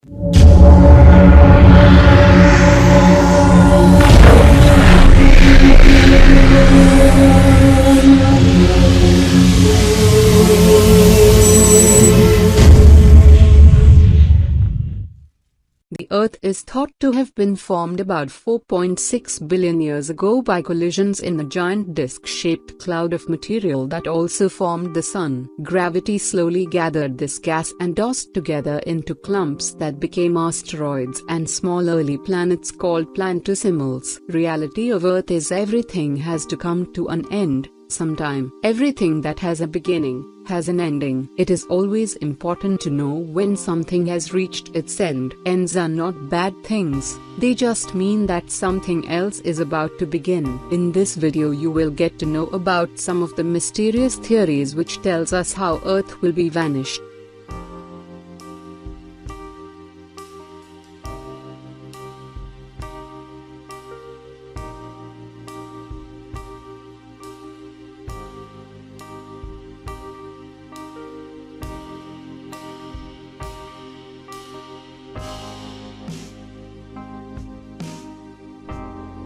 The Earth is thought to have been formed about 4.6 billion years ago by collisions in the giant disc-shaped cloud of material that also formed the Sun. Gravity slowly gathered this gas and tossed together into clumps that became asteroids and small early planets called planetesimals. Reality of Earth is everything has to come to an end sometime. Everything that has a beginning has an ending. It is always important to know when something has reached its end. Ends are not bad things, they just mean that something else is about to begin. In this video you will get to know about some of the mysterious theories which tells us how Earth will be vanished.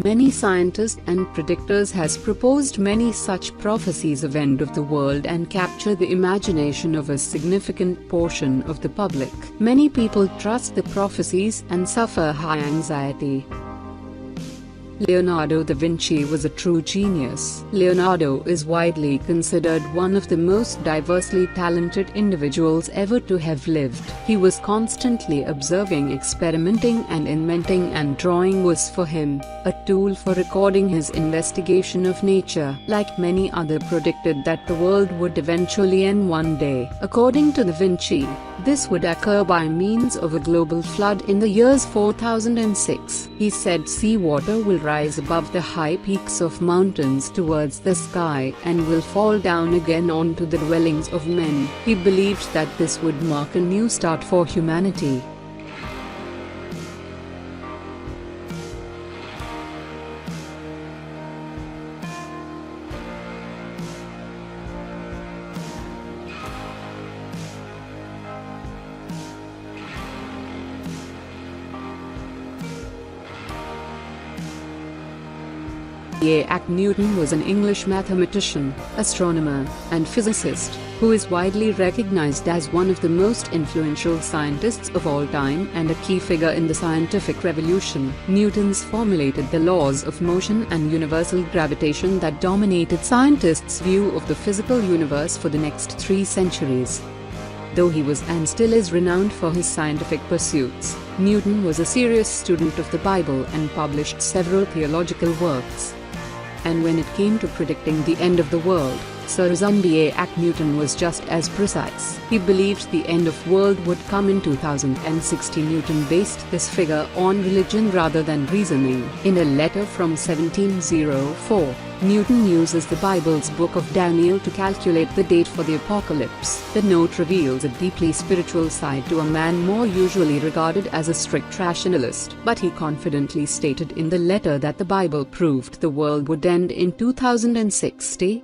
Many scientists and predictors has proposed many such prophecies of end of the world and capture the imagination of a significant portion of the public. Many people trust the prophecies and suffer high anxiety. Leonardo da Vinci was a true genius. Leonardo is widely considered one of the most diversely talented individuals ever to have lived. He was constantly observing, experimenting and inventing, and drawing was for him a tool for recording his investigation of nature. Like many other predicted that the world would eventually end one day. According to da Vinci, this would occur by means of a global flood in the years 4006. He said seawater will rise above the high peaks of mountains towards the sky and will fall down again onto the dwellings of men. He believed that this would mark a new start for humanity. Isaac Newton was an English mathematician, astronomer, and physicist, who is widely recognized as one of the most influential scientists of all time and a key figure in the scientific revolution. Newton's formulated the laws of motion and universal gravitation that dominated scientists' view of the physical universe for the next 3 centuries. Though he was and still is renowned for his scientific pursuits, Newton was a serious student of the Bible and published several theological works. And when it came to predicting the end of the world, Sir Isaac Newton was just as precise. He believed the end of world would come in 2060. Newton based this figure on religion rather than reasoning. In a letter from 1704, Newton uses the Bible's Book of Daniel to calculate the date for the apocalypse. The note reveals a deeply spiritual side to a man more usually regarded as a strict rationalist. But he confidently stated in the letter that the Bible proved the world would end in 2060.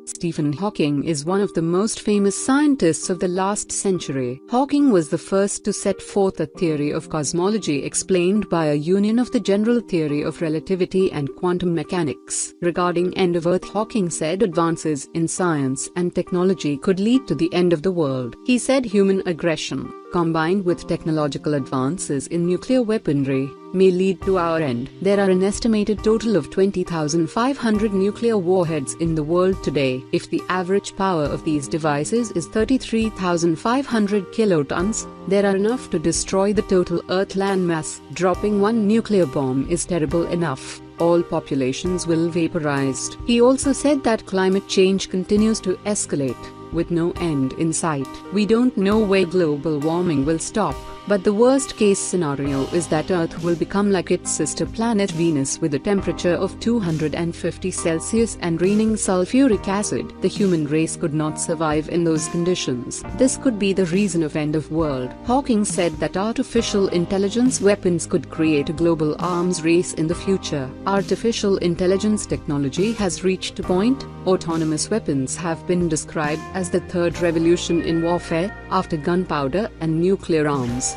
Stephen Hawking is one of the most famous scientists of the last century. Hawking was the first to set forth a theory of cosmology explained by a union of the general theory of relativity and quantum mechanics. Regarding end of Earth, Hawking said advances in science and technology could lead to the end of the world. He said human aggression, combined with technological advances in nuclear weaponry, may lead to our end. There are an estimated total of 20,500 nuclear warheads in the world today. If the average power of these devices is 33,500 kilotons, there are enough to destroy the total Earth landmass. Dropping one nuclear bomb is terrible enough. All populations will vaporized. He also said that climate change continues to escalate, with no end in sight. We don't know where global warming will stop. But the worst case scenario is that Earth will become like its sister planet Venus with a temperature of 250 Celsius and raining sulfuric acid. The human race could not survive in those conditions. This could be the reason of end of world. Hawking said that artificial intelligence weapons could create a global arms race in the future. Artificial intelligence technology has reached a point. Autonomous weapons have been described as the third revolution in warfare, after gunpowder and nuclear arms.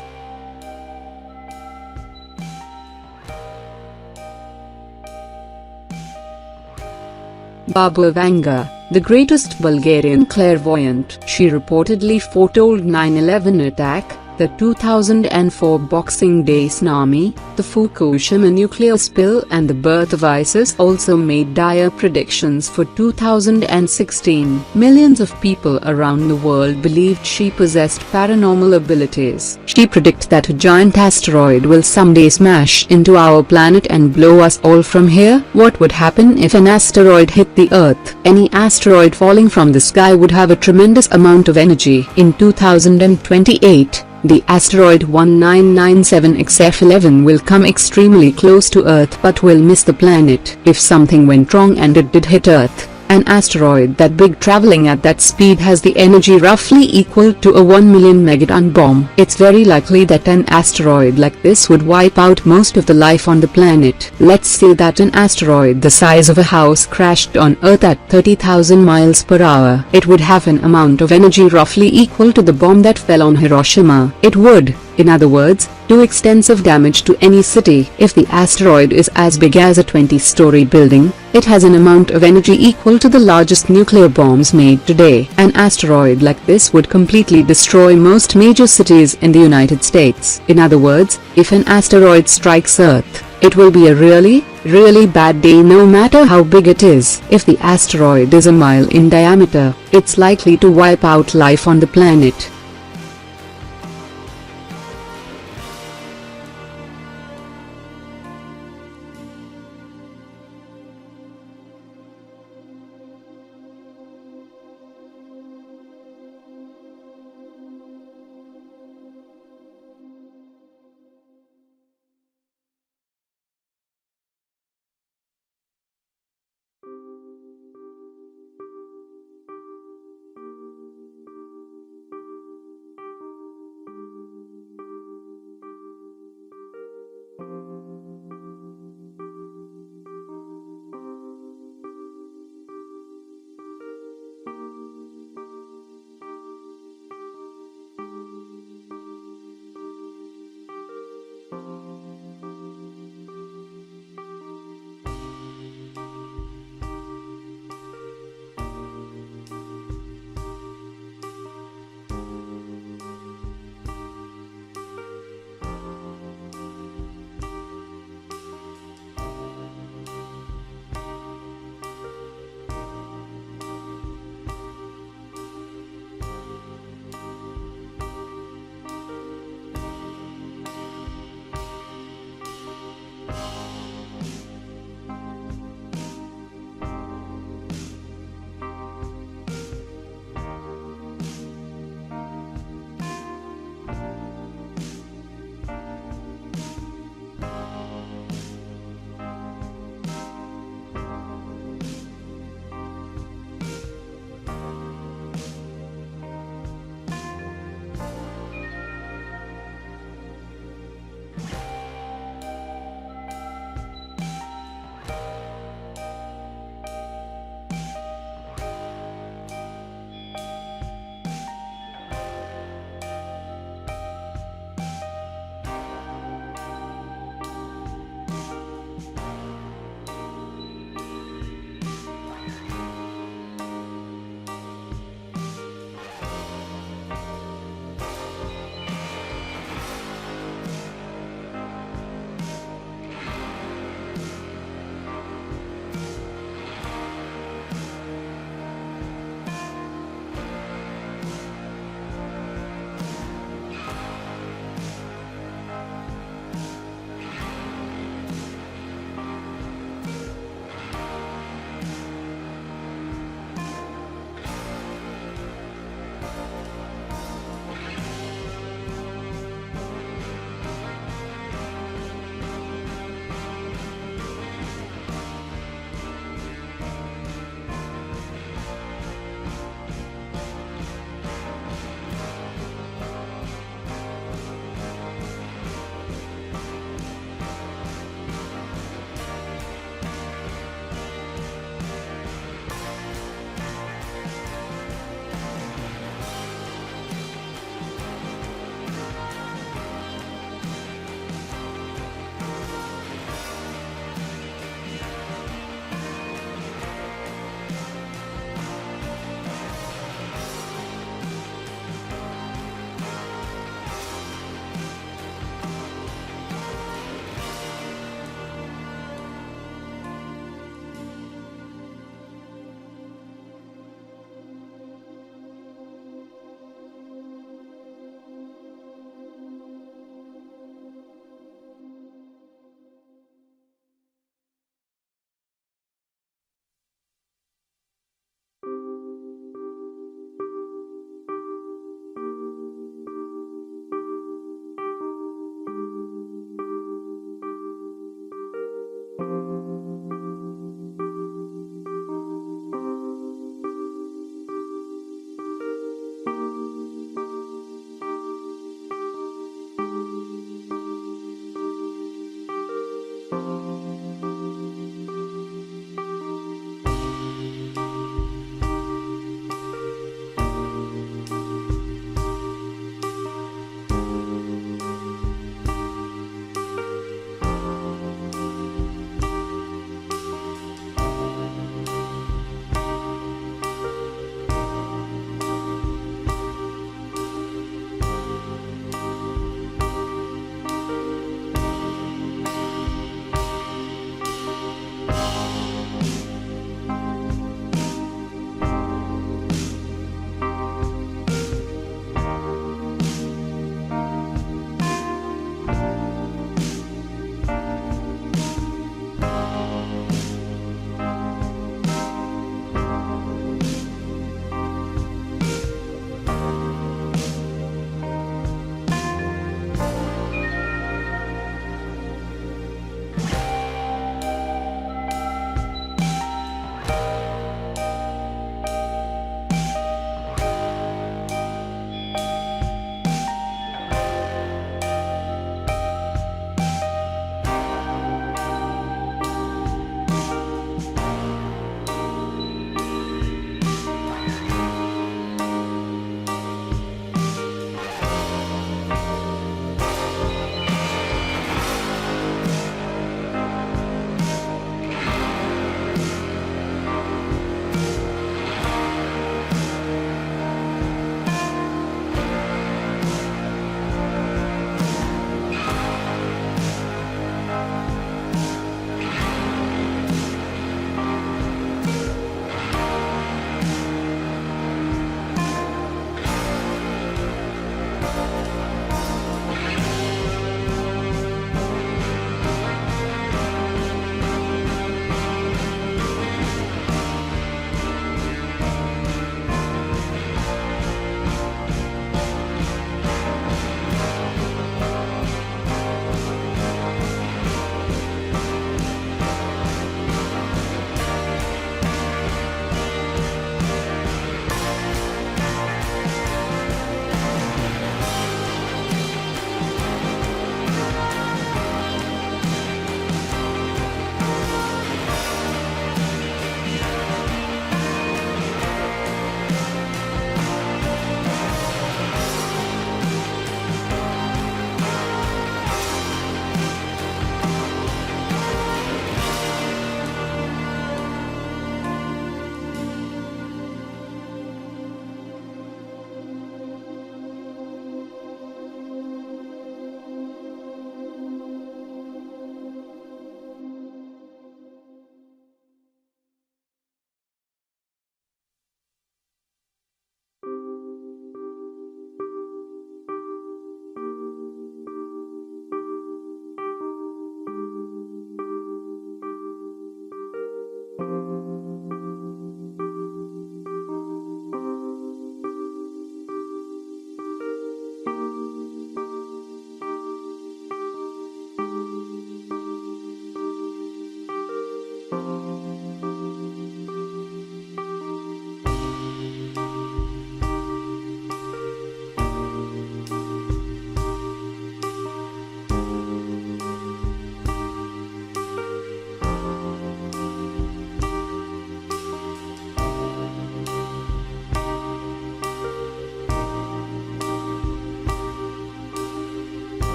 Barbara Vanga, the greatest Bulgarian clairvoyant, she reportedly foretold 9/11 attack, the 2004 Boxing Day tsunami, the Fukushima nuclear spill and the birth of ISIS. Also made dire predictions for 2016. Millions of people around the world believed she possessed paranormal abilities. She predicted that a giant asteroid will someday smash into our planet and blow us all from here. What would happen if an asteroid hit the Earth? Any asteroid falling from the sky would have a tremendous amount of energy. In 2028, the asteroid 1997 XF11 will come extremely close to Earth but will miss the planet. If something went wrong and it did hit Earth, an asteroid that big traveling at that speed has the energy roughly equal to a 1 million megaton bomb. It's very likely that an asteroid like this would wipe out most of the life on the planet. Let's say that an asteroid the size of a house crashed on Earth at 30,000 miles per hour. It would have an amount of energy roughly equal to the bomb that fell on Hiroshima. It would, in other words, do extensive damage to any city. If the asteroid is as big as a 20-story building, it has an amount of energy equal to the largest nuclear bombs made today. An asteroid like this would completely destroy most major cities in the United States. In other words, if an asteroid strikes Earth, it will be a really bad day no matter how big it is. If the asteroid is a mile in diameter, it's likely to wipe out life on the planet.